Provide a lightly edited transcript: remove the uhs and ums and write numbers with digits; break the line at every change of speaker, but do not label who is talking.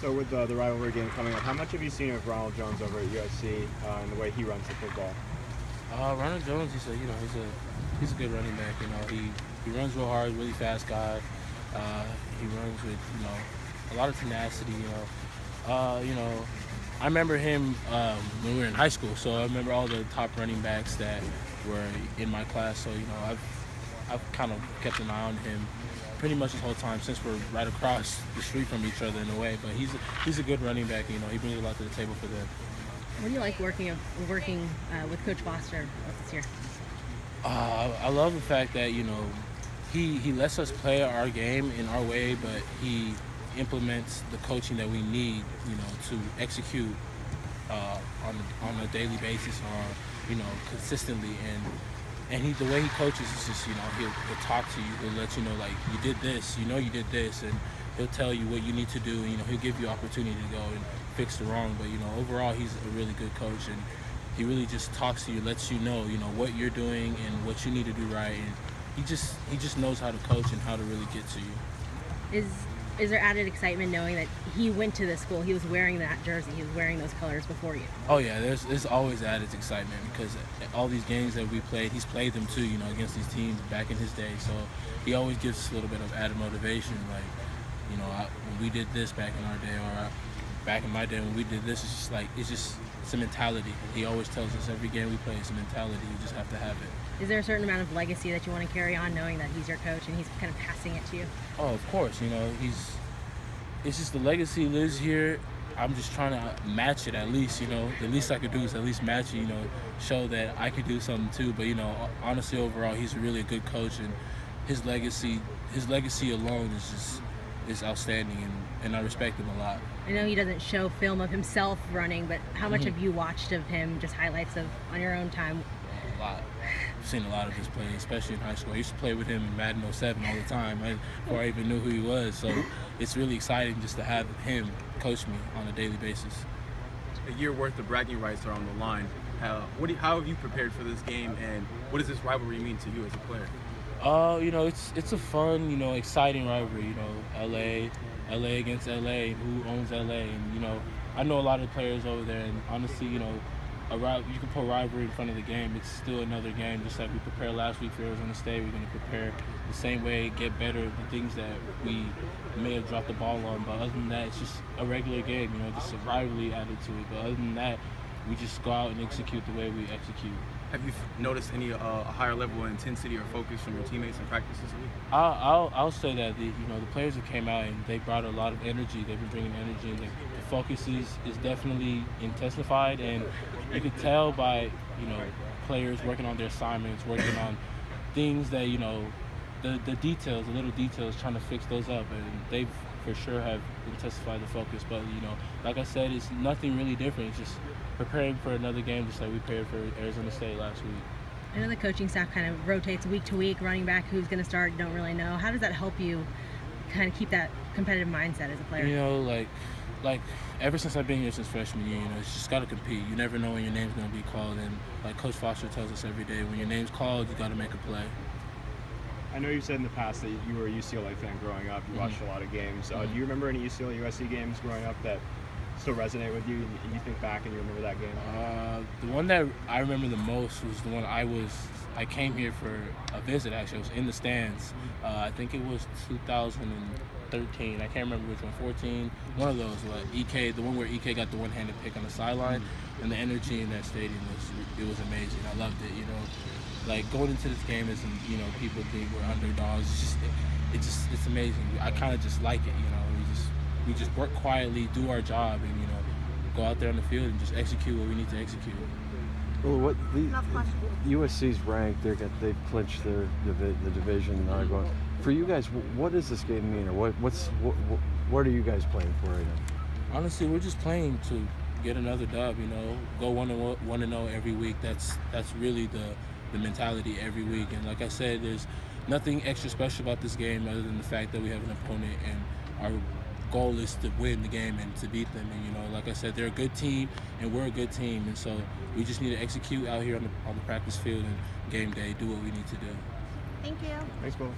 So with the rivalry game coming up, how much have you seen of Ronald Jones over at USC and the way he runs the football?
Ronald Jones, he's a good running back. He runs real hard, really fast guy. He runs with a lot of tenacity. I remember him when we were in high school. So I remember all the top running backs that were in my class. So I've kind of kept an eye on him pretty much this whole time since we're right across the street from each other in a way. But he's a good running back. He brings a lot to the table for them.
What do you like working with Coach Foster this year?
I love the fact that he lets us play our game in our way, but he implements the coaching that we need to execute on a daily basis or consistently. And the way he coaches is just he'll talk to you, he'll let you know like you did this, you did this, and he'll tell you what you need to do. He'll give you opportunity to go and fix the wrong. But overall he's a really good coach, and he really just talks to you, lets you know what you're doing and what you need to do right. And he just knows how to coach and how to really get to you.
Is there added excitement knowing that he went to this school, he was wearing that jersey, he was wearing those colors before you?
Oh yeah, there's always added excitement because all these games that we played, he's played them too, against these teams back in his day. So he always gives us a little bit of added motivation. Like, when we did this back in our day, or back in my day when we did this, it's a mentality. He always tells us every game we play, it's a mentality. You just have to have it.
Is there a certain amount of legacy that you want to carry on, knowing that he's your coach and he's kind of passing it to you?
Oh, of course. It's just the legacy lives here. I'm just trying to match it at least. The least I could do is at least match it. Show that I could do something too. But honestly, overall, he's really a good coach, and his legacy alone is outstanding, and I respect him a lot.
I know he doesn't show film of himself running, but how much have you watched of him, just highlights on your own time?
A lot. I've seen a lot of his play, especially in high school. I used to play with him in Madden 07 all the time, before I even knew who he was. So it's really exciting just to have him coach me on a daily basis.
A year worth of bragging rights are on the line. How have you prepared for this game, and what does this rivalry mean to you as a player?
It's a fun, exciting rivalry. LA against LA, who owns LA, and I know a lot of players over there, and honestly, you can put rivalry in front of the game. It's still another game, just like we prepared last week for Arizona State. We're going to prepare the same way, get better at the things that we may have dropped the ball on. But other than that, it's just a regular game, just a rivalry added to it. But other than that, we just go out and execute the way we execute.
Have you noticed any higher level of intensity or focus from your teammates in practice this week?
I'll say that the players that came out, and they brought a lot of energy. They've been bringing energy, and the focus is definitely intensified, and you can tell by players working on their assignments, working on things that the details, the little details, trying to fix those up, and they for sure have intensified the focus. But like I said, it's nothing really different. It's just preparing for another game, just like we prepared for Arizona State last week.
I know the coaching staff kind of rotates week to week, running back who's going to start, you don't really know. How does that help you kind of keep that competitive mindset as a player?
Like ever since I've been here since freshman year, it's just got to compete. You never know when your name's going to be called, and like Coach Foster tells us every day, when your name's called, you got to make a play.
I know you said in the past that you were a UCLA fan growing up. You watched a lot of games. Do you remember any UCLA USC games growing up that still resonate with you, and you think back and you remember that game?
The one that I remember the most was the one I came here for a visit. Actually, I was in the stands. I think it was 2013. I can't remember which one. 14. One of those. EK, the one where EK got the one-handed pick on the sideline, and the energy in that stadium was amazing. I loved it. Like going into this game, as people think we're underdogs. It's amazing. I kind of just like it. We just work quietly, do our job, and go out there on the field and just execute what we need to execute.
Well, USC's ranked. They've clinched the division. Going for you guys. What does this game mean, or what are you guys playing for right now?
Honestly, we're just playing to get another dub. Go 1-0 every week. That's really the mentality every week. And like I said, there's nothing extra special about this game other than the fact that we have an opponent, and our goal is to win the game and to beat them. And like I said, they're a good team and we're a good team, and so we just need to execute out here on the practice field, and game day do what we need to do.
Thank you.
Thanks, Bolu.